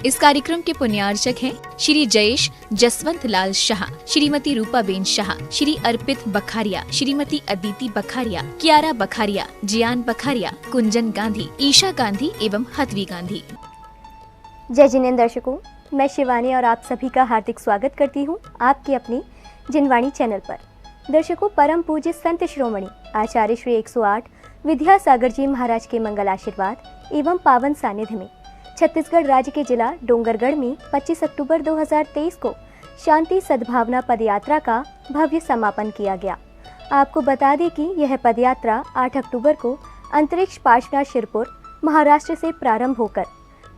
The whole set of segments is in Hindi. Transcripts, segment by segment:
इस कार्यक्रम के पुण्यार्चक हैं श्री जयेश जसवंत लाल शाह, श्रीमती रूपाबेन शाह, श्री अर्पित बखारिया, श्रीमती अदिति बखारिया, कियारा बखारिया, जियान बखारिया, कुंजन गांधी, ईशा गांधी एवं हथवी गांधी। जय जिनेंद्र दर्शकों, मैं शिवानी और आप सभी का हार्दिक स्वागत करती हूँ आपकी अपनी जिनवाणी चैनल पर। दर्शकों, परम पूज्य संत शिरोमणि आचार्य श्री 108 विद्यासागर जी महाराज के मंगल आशीर्वाद एवं पावन सानिध्य में छत्तीसगढ़ राज्य के जिला डोंगरगढ़ में 25 अक्टूबर 2023 को शांति सद्भावना पदयात्रा का भव्य समापन किया गया। आपको बता दें कि यह पदयात्रा 8 अक्टूबर को अंतरिक्ष पाठशाला शिरपुर महाराष्ट्र से प्रारंभ होकर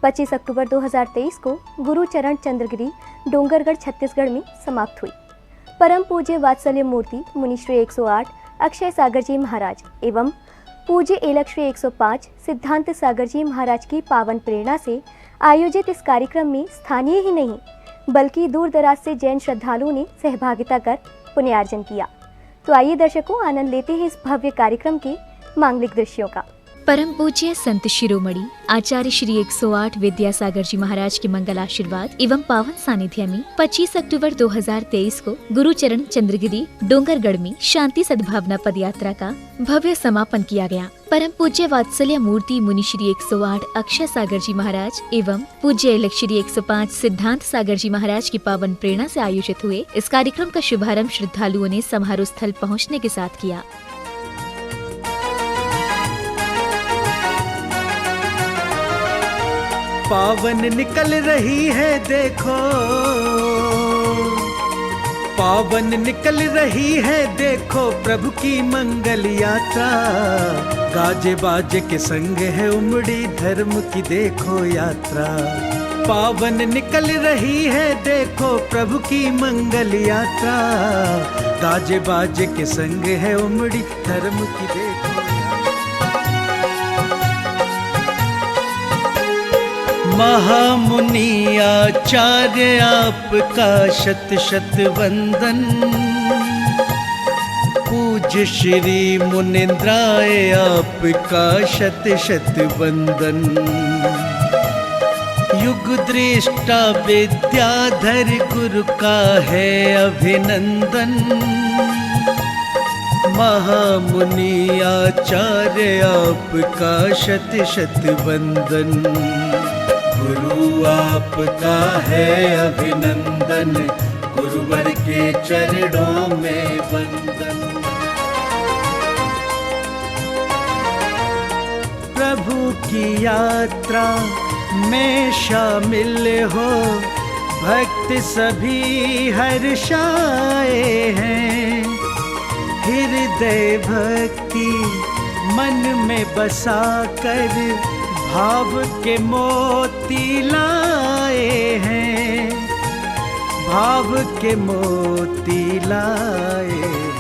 25 अक्टूबर 2023 को गुरुचरण चंद्रगिरी डोंगरगढ़ छत्तीसगढ़ में समाप्त हुई। परम पूज्य वात्सल्य मूर्ति मुनि श्री 108 अक्षय सागर जी महाराज एवं पूज्य एलक श्री 105 सिद्धांत सागर जी महाराज की पावन प्रेरणा से आयोजित इस कार्यक्रम में स्थानीय ही नहीं बल्कि दूर दराज से जैन श्रद्धालुओं ने सहभागिता कर पुण्यार्जन किया। तो आइए दर्शकों, आनंद लेते हैं इस भव्य कार्यक्रम के मांगलिक दृश्यों का। परम पूज्य संत शिरोमणि आचार्य श्री 108 विद्यासागर जी महाराज के मंगल आशीर्वाद एवं पावन सानिध्य में 25 अक्टूबर 2023 को गुरुचरण चंद्रगिरी डोंगरगढ़ में शांति सद्भावना पदयात्रा का भव्य समापन किया गया। परम पूज्य वात्सल्य मूर्ति मुनि श्री 108 अक्षय सागर जी महाराज एवं पूज्य एलक श्री 105 सिद्धांत सागर जी महाराज की पावन प्रेरणा से आयोजित हुए इस कार्यक्रम का शुभारंभ श्रद्धालुओं ने समारोह स्थल पहुँचने के साथ किया। पावन निकल रही है देखो, पावन निकल रही है देखो प्रभु की मंगल यात्रा। गाजे बाजे के संग है उमड़ी धर्म की देखो यात्रा। पावन निकल रही है देखो प्रभु की मंगल यात्रा। गाजे बाजे के संग है उमड़ी धर्म की देखो। महामुनि आचार्य आपका शत शत वंदन। पूज्य श्री मुनिंद्राय आपका शत शत वंदन। युग दृष्टा विद्याधर गुरु का है अभिनंदन। महामुनि आचार्य आपका शत शत वंदन। गुरु आपका है अभिनंदन, गुरुवर के चरणों में वंदन। प्रभु की यात्रा में शामिल हो भक्त सभी हर्षाए हैं। हृदय भक्ति मन में बसा कर भाव के मोती लाए हैं। भाव के मोती लाए हैं।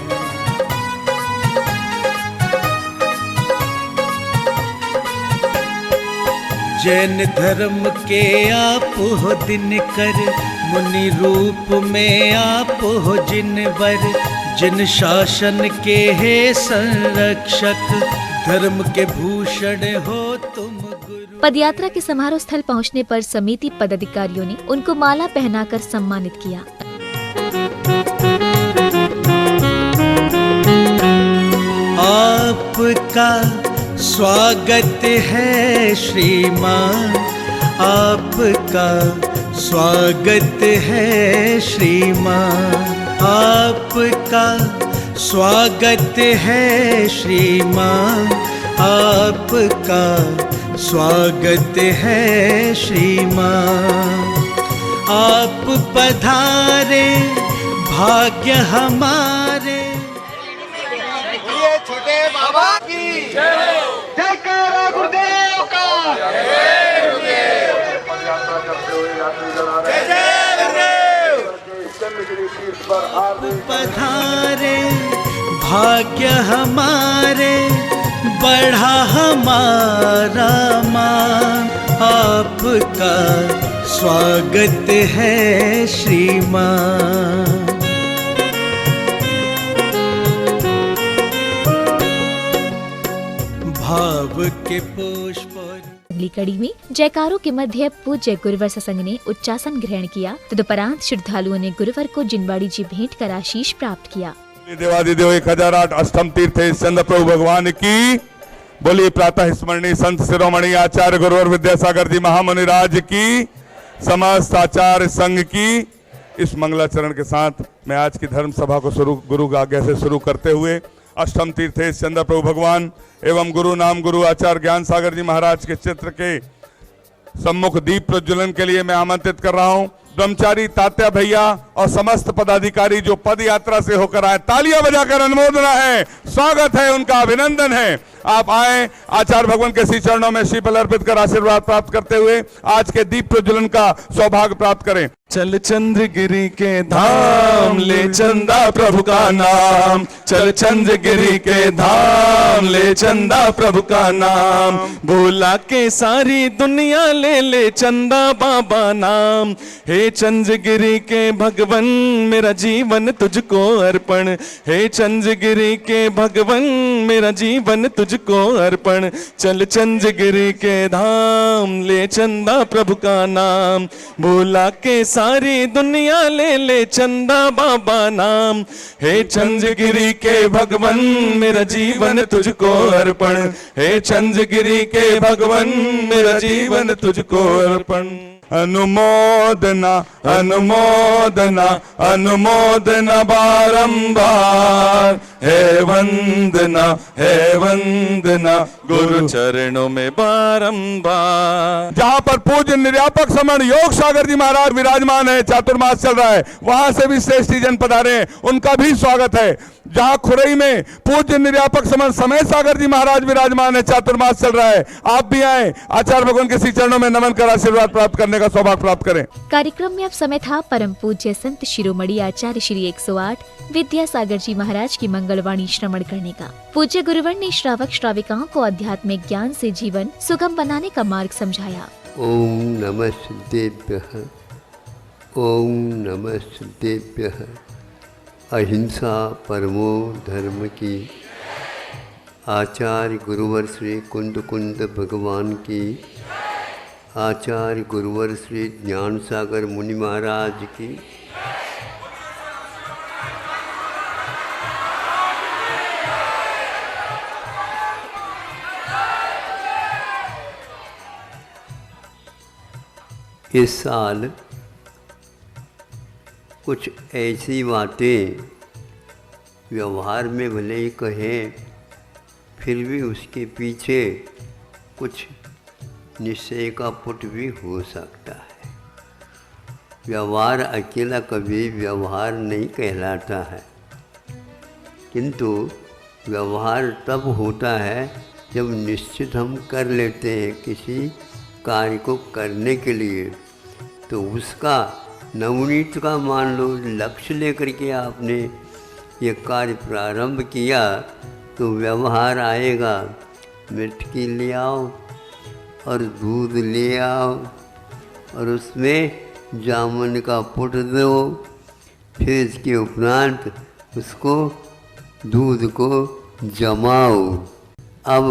जैन धर्म के आप हो दिनकर, मुनि रूप में आप हो जिनवर। जिन शासन के हे संरक्षक, धर्म के भूषण हो तुम गुरु। पदयात्रा के समारोह स्थल पहुंचने पर समिति पदाधिकारियों ने उनको माला पहनाकर सम्मानित किया। आपका स्वागत है श्रीमान, आपका स्वागत है श्रीमान। आपका स्वागत है श्रीमान, आपका स्वागत है श्रीमान। आप पधारे भाग्य हमारे। ये छोटे बाबा की जय, जयकारा गुरुदेव का जय गुरुदेव। आप पधारे भाग्य हमारे, बढ़ा हमारा मान। आपका स्वागत है श्रीमान। भाव के पुष्प अगली कड़ी में जयकारों के मध्य पूज्य गुरुवर सत्संग ने उच्चासन ग्रहण किया। तदुपरांत श्रद्धालुओं ने गुरुवर को जिनवाड़ी जी भेंट कर आशीष प्राप्त किया। देवादिदेव 1008 अष्टम तीर्थ चंद्र प्रभु भगवान की बोली। प्रातः स्मरणीय संत शिरोमणि आचार्य गुरुवर विद्यासागर जी महामुनिराज की, समस्त आचार्य संघ की इस मंगलाचरण के साथ मैं आज की धर्म सभा को गुरु की आज्ञा से शुरू करते हुए अष्टम तीर्थेश चंद्र प्रभु भगवान एवं गुरु नाम गुरु आचार्य ज्ञान सागर जी महाराज के चित्र के सम्मुख दीप प्रज्वलन के लिए मैं आमंत्रित कर रहा हूं ब्रह्मचारी तात्या भैया और समस्त पदाधिकारी जो पद यात्रा से होकर आए। तालियां बजाकर अनुमोदना है, स्वागत है, उनका अभिनंदन है। आप आए, आचार्य भगवान के श्री चरणों में शीपल अर्पित कर आशीर्वाद प्राप्त करते हुए आज के दीप प्रज्वलन का सौभाग्य प्राप्त करें। चल चंद्रगिरी के धाम ले चंदा प्रभु का नाम, चल चंद्रगिरी के धाम ले चंदा प्रभु का नाम, बोला के सारी दुनिया ले ले चंदा बाबा नाम। हे चंद्रगिरी के भगवन मेरा जीवन तुझको अर्पण, हे चंद्रगिरी के भगवन मेरा जीवन तुझको अर्पण। चल चंद्रगिरी के धाम ले चंदा प्रभु का नाम, बोला के सारी दुनिया ले ले चंदा बाबा नाम। हे चंद्रगिरी के भगवन मेरा जीवन तुझको अर्पण, हे चंद्रगिरी के भगवन मेरा जीवन तुझको अर्पण। अनुमोदना अनुमोदना अनुमोदना बारंबार, है वंदना गुरु चरणों में बारंबार। जहां पर पूज्य निर्यापक समण योग सागर जी महाराज विराजमान है, चातुर्मास चल रहा है, वहां से भी श्रेष्ठ जन पधारे हैं, उनका भी स्वागत है। जहां खुरई में पूज्य निर्यापक समण समय सागर जी महाराज विराजमान है, चातुर्मास चल रहा है, आप भी आए, आचार्य भगवान के श्री चरणों में नमन कर आशीर्वाद प्राप्त करने का सौभाग्य प्राप्त करें। कार्यक्रम में अब समय था परम पूज्य संत शिरोमणि आचार्य श्री 108 विद्यासागर जी महाराज की मंगलवाणी श्रवण करने का। पूज्य गुरुवर ने श्रावक श्राविकाओं को आध्यात्मिक ज्ञान से जीवन सुगम बनाने का मार्ग समझाया। ओम नमः सिद्धेभ्यः, ओम नमः सिद्धेभ्यः। अहिंसा परमो धर्म की। आचार्य गुरुवर श्री कुंद कुंद भगवान की। आचार्य गुरुवर श्री ज्ञान सागर मुनि महाराज की। इस साल कुछ ऐसी बातें व्यवहार में भले ही कहें, फिर भी उसके पीछे कुछ निश्चय का पुट भी हो सकता है। व्यवहार अकेला कभी व्यवहार नहीं कहलाता है, किंतु व्यवहार तब होता है जब निश्चित हम कर लेते हैं किसी कार्य को करने के लिए, तो उसका नवनीत का मान लो लक्ष्य लेकर के आपने ये कार्य प्रारंभ किया, तो व्यवहार आएगा। मिर्ची ले आओ और दूध ले आओ और उसमें जामुन का पुट दो, फिर इसके उपरांत उसको दूध को जमाओ। अब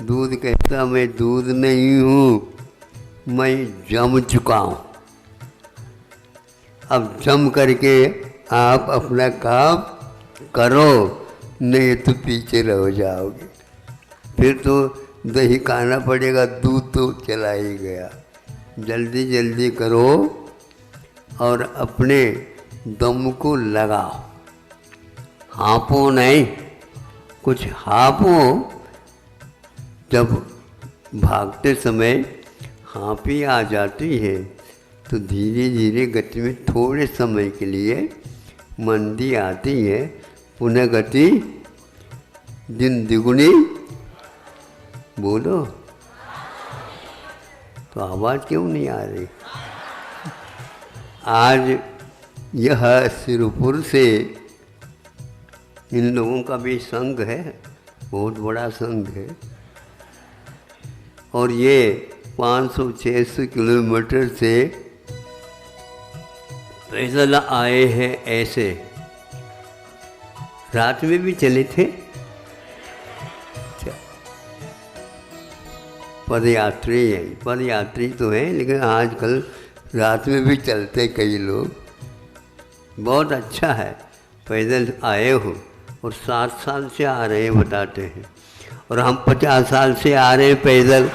दूध कहता मैं दूध नहीं हूँ, मैं जम चुका हूँ। अब जम करके आप अपना काम करो, नहीं तो पीछे रह जाओगे। फिर तो दही खाना पड़ेगा, दूध तो चला ही गया। जल्दी जल्दी करो और अपने दम को लगाओ, हाँपो नहीं, कुछ हाँपो। जब भागते समय हाँपी आ जाती है तो धीरे धीरे गति में थोड़े समय के लिए मंदी आती है, पुनः गति दिन द्विगुनी। बोलो तो आवाज़ क्यों नहीं आ रही? आज यह सिरपुर से इन लोगों का भी संघ है, बहुत बड़ा संघ है, और ये 500-600 किलोमीटर से पैदल आए हैं। ऐसे रात में भी चले थे। पदयात्री हैं। पदयात्री तो हैं लेकिन आजकल रात में भी चलते कई लोग। बहुत अच्छा है, पैदल आए हो और 7 साल से आ रहे हैं बताते हैं, और हम 50 साल से आ रहे हैं पैदल।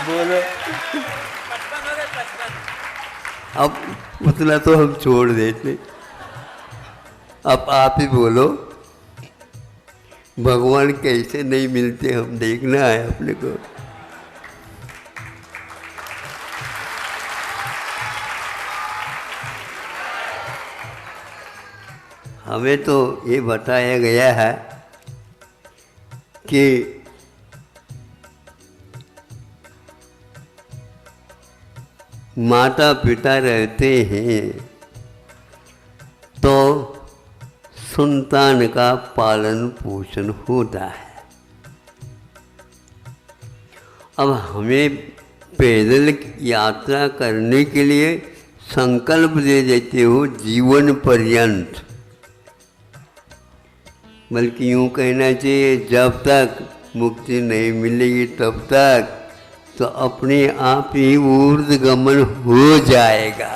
बोलो अब उतना तो हम छोड़ देते। अब आप ही बोलो, भगवान कैसे नहीं मिलते, हम देखना है अपने को। हमें तो ये बताया गया है कि माता पिता रहते हैं तो संतान का पालन पोषण होता है। अब हमें पैदल यात्रा करने के लिए संकल्प दे देते हो जीवन पर्यंत, बल्कि यूँ कहना चाहिए जब तक मुक्ति नहीं मिलेगी तब तक तो अपने आप ही ऊर्ध्वगमन हो जाएगा।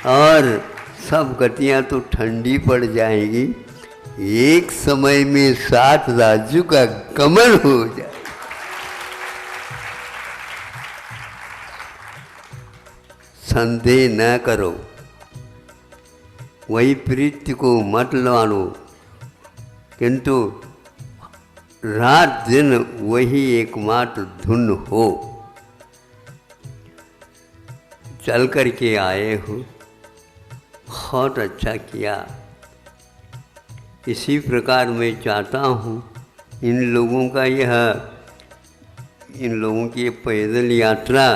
और सब गतियाँ तो ठंडी पड़ जाएंगी, एक समय में 7 राज्यों का गमन हो जाए। संदेह न करो, वही प्रीति को मत लानो, किंतु रात दिन वही एकमात्र धुन हो। चल कर के आए हो, बहुत अच्छा किया। इसी प्रकार मैं चाहता हूँ इन लोगों की पैदल यात्रा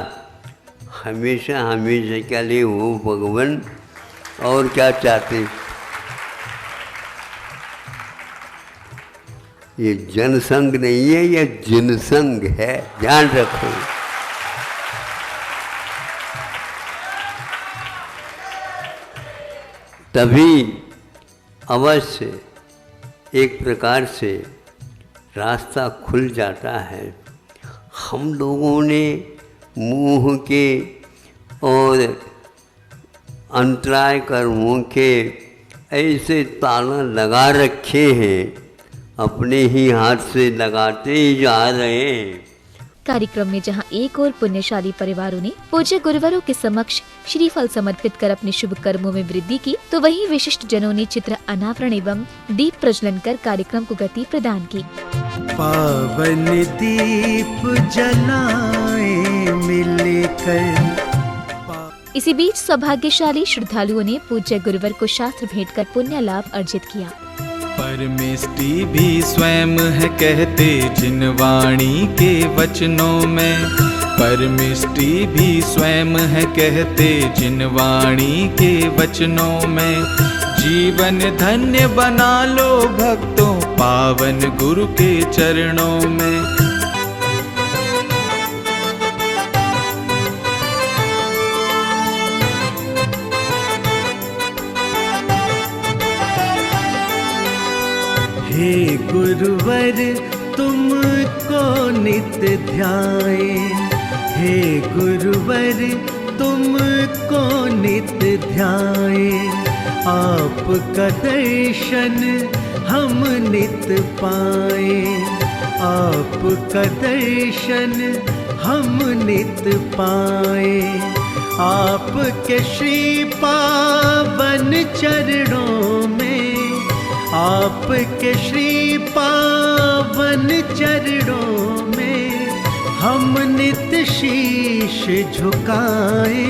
हमेशा हमेशा के लिए हो भगवान। और क्या चाहते, ये जनसंघ नहीं है, ये जिनसंघ है, ध्यान रखो। तभी अवश्य एक प्रकार से रास्ता खुल जाता है। हम लोगों ने मुंह के और अंतराय कर्मों के ऐसे ताला लगा रखे हैं, अपने ही हाथ से लगाते ही जा रहे हैं। कार्यक्रम में जहां एक और पुण्यशाली परिवारों ने पूज्य गुरुवरों के समक्ष श्रीफल समर्पित कर अपने शुभ कर्मों में वृद्धि की, तो वहीं विशिष्ट जनों ने चित्र अनावरण एवं दीप प्रज्वलन कर कार्यक्रम को गति प्रदान की। पावन दीप जलाए मिलकर। इसी बीच सौभाग्यशाली श्रद्धालुओं ने पूज्य गुरुवर को शास्त्र भेंट कर पुण्य लाभ अर्जित किया। परमेष्टि भी स्वयं है कहते जिन वाणी के वचनों में, परमेष्टि भी स्वयं है कहते जिन वाणी के वचनों में। जीवन धन्य बना लो भक्तों पावन गुरु के चरणों में। हे गुरुवर तुमको नित्य ध्याए, हे गुरुवर तुमको नित्य ध्याए। आपका दर्शन हम नित्य पाए, आपका दर्शन हम नित्य पाए। आपके श्री पावन चरणों में, आपके श्री पावन चरणों में हम नित्य शीश झुकाए,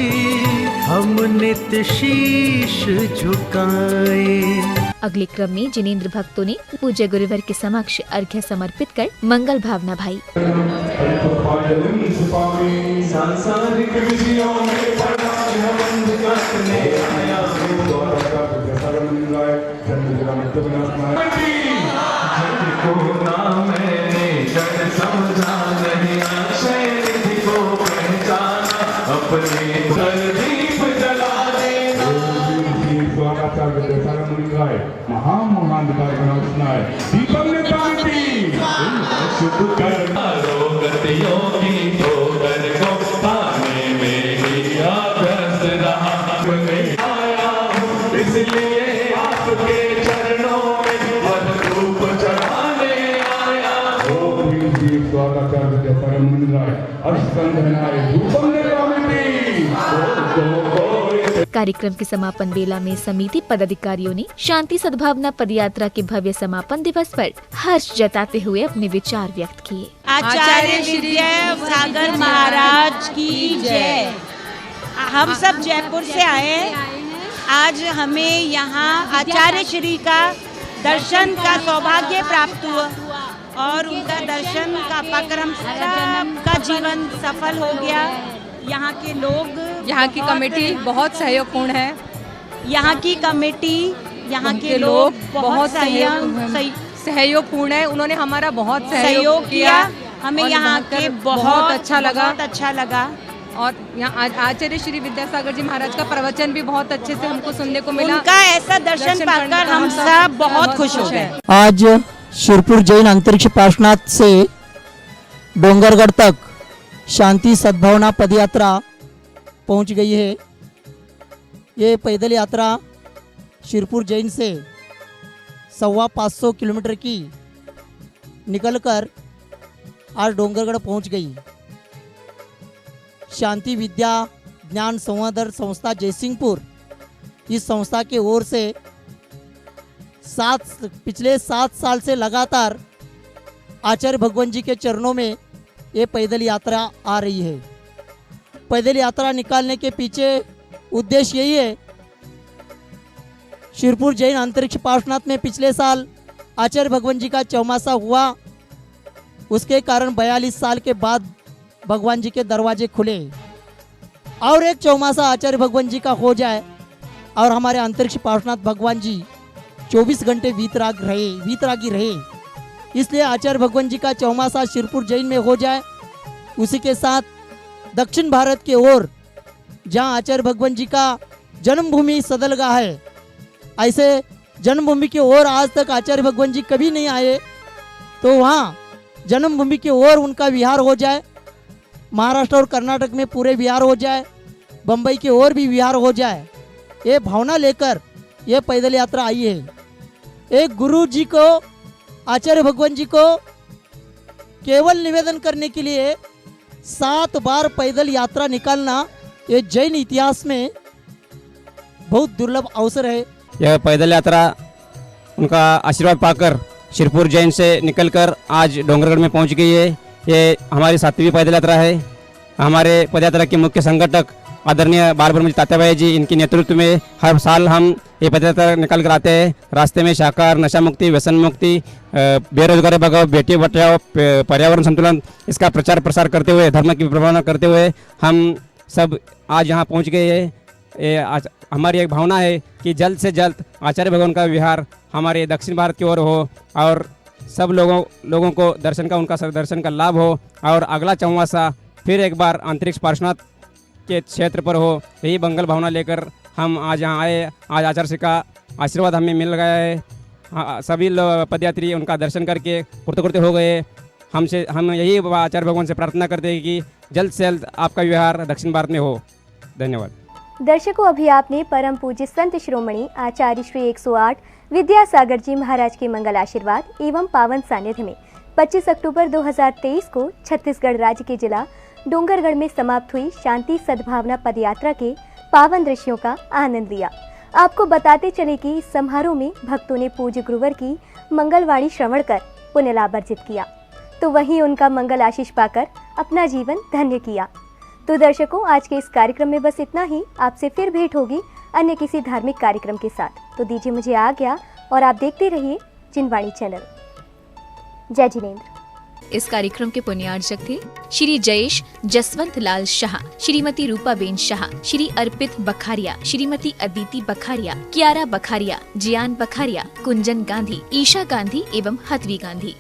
हम नित्य शीश झुकाए। अगले क्रम में जिनेंद्र भक्तों ने पूज्य गुरुवर के समक्ष अर्घ्य समर्पित कर मंगल भावना भाई। अपने दीप जला देना। आचार्य विद्यासागर मुनि राय महामहाधिकार गणाय दीपक ने शांति शुद्ध करना रोगत योगी ठोकर को पाने में ही अभ्यस्त रहा आया हूँ, इसलिए आपके चरणों में धूप चढ़ाने आया हूँ। आचार्य विद्यासागर मुनि राय अष्टंधनाय धूपम ने कार्यक्रम के समापन बेला में समिति पदाधिकारियों ने शांति सद्भावना पदयात्रा के भव्य समापन दिवस पर हर्ष जताते हुए अपने विचार व्यक्त किए। आचार्य विद्यासागर महाराज की जय। हम सब जयपुर से आए हैं। आज हमें यहाँ आचार्य श्री का दर्शन का सौभाग्य प्राप्त हुआ और उनका दर्शन का पाकर सबका जीवन सफल हो गया। यहाँ के लोग, यहाँ की कमेटी बहुत सहयोगपूर्ण है। यहाँ की कमेटी, यहाँ के लोग बहुत सहयोगपूर्ण है। उन्होंने हमारा बहुत सहयोग किया। हमें यहाँ के बहुत अच्छा लगा। और यहाँ आचार्य श्री विद्यासागर जी महाराज का प्रवचन भी बहुत अच्छे से हमको सुनने को मिला। उनका ऐसा दर्शन पाकर हम सब बहुत खुश हो गए। आज शिरपुर जैन अंतरिक्ष पार्श्वनाथ से डोंगरगढ़ तक शांति सद्भावना पदयात्रा पहुंच गई है। ये पैदल यात्रा शिरपुर जैन से 550 किलोमीटर की निकलकर आज डोंगरगढ़ पहुंच गई। शांति विद्या ज्ञान संवर्धन संस्था जयसिंहपुर, इस संस्था के ओर से पिछले 7 साल से लगातार आचार्य भगवान जी के चरणों में ये पैदल यात्रा आ रही है। पैदल यात्रा निकालने के पीछे उद्देश्य यही है। शिरपुर जैन अंतरिक्ष पार्श्वनाथ में पिछले साल आचार्य भगवान जी का चौमासा हुआ, उसके कारण 42 साल के बाद भगवान जी के दरवाजे खुले और एक चौमासा आचार्य भगवान जी का हो जाए और हमारे अंतरिक्ष पार्श्वनाथ भगवान जी 24 घंटे वीतरागी रहे। इसलिए आचार्य भगवान जी का चौमासा शिरपुर जैन में हो जाए। उसी के साथ दक्षिण भारत के ओर जहां आचार्य भगवान जी का जन्मभूमि सदलगा है, ऐसे जन्मभूमि की ओर आज तक आचार्य भगवान जी कभी नहीं आए, तो वहाँ जन्मभूमि की ओर उनका विहार हो जाए। महाराष्ट्र और कर्नाटक में पूरे विहार हो जाए, बम्बई की ओर भी विहार हो जाए। ये भावना लेकर ये पैदल यात्रा आई है। एक गुरु जी को, आचार्य भगवान जी को केवल निवेदन करने के लिए 7 बार पैदल यात्रा निकालना ये जैन इतिहास में बहुत दुर्लभ अवसर है। यह पैदल यात्रा उनका आशीर्वाद पाकर शिरपुर जैन से निकलकर आज डोंगरगढ़ में पहुंच गई है। ये हमारी 7वीं पैदल यात्रा है। हमारे पदयात्रा के मुख्य संगठक आदरणीय बाल ब्रह्मजी तात्याबाई जी, इनके नेतृत्व में हर साल हम ये पदयात्रा निकल कर आते हैं। रास्ते में शाकाहार, नशा मुक्ति, व्यसन मुक्ति, बेरोजगारी भगाओ, बेटी बचाओ, पर्यावरण संतुलन, इसका प्रचार प्रसार करते हुए, धर्म की प्रभावना करते हुए हम सब आज यहाँ पहुँच गए हैं। हमारी एक भावना है कि जल्द से जल्द आचार्य भगवान का विहार हमारे दक्षिण भारत की ओर हो और सब लोगों को उनका दर्शन का लाभ हो और अगला चौमासा फिर एक बार अंतरिक्ष पार्श्वनाथ के क्षेत्र पर हो। यही मंगल भावना लेकर हम आज यहाँ आए। आज आचार्य का आशीर्वाद हमें मिल गया है। सभी पदयात्री उनका दर्शन करके कृतकृत्य हो गए। हम यही आचार्य भगवान से प्रार्थना करते हैं कि जल्द से जल्द आपका विहार दक्षिण भारत में हो। धन्यवाद। दर्शकों, अभी आपने परम पूज्य संत शिरोमणि आचार्य श्री 108 विद्यासागर जी महाराज के मंगल आशीर्वाद एवं पावन सानिध्य में 25 अक्टूबर 2023 को छत्तीसगढ़ राज्य के जिला डोंगरगढ़ में समाप्त हुई शांति सद्भावना पदयात्रा के पावन दृश्यों का आनंद लिया। आपको बताते चले कि इस समारोह में भक्तों ने पूज्य गुरुवर की मंगलवाणी श्रवण कर पुण्य लाभ अर्जित किया, तो वहीं उनका मंगल आशीष पाकर अपना जीवन धन्य किया। तो दर्शकों, आज के इस कार्यक्रम में बस इतना ही। आपसे फिर भेंट होगी अन्य किसी धार्मिक कार्यक्रम के साथ। तो दीजिए मुझे आज्ञा और आप देखते रहिए जिनवाणी चैनल। जय जिनेंद्र। इस कार्यक्रम के पुण्यार्चक थे श्री जयेश जसवंत लाल शाह, श्रीमती रूपाबेन शाह, श्री अर्पित बखारिया, श्रीमती अदिति बखारिया, कियारा बखारिया, जियान बखारिया, कुंजन गांधी, ईशा गांधी एवं हथवी गांधी।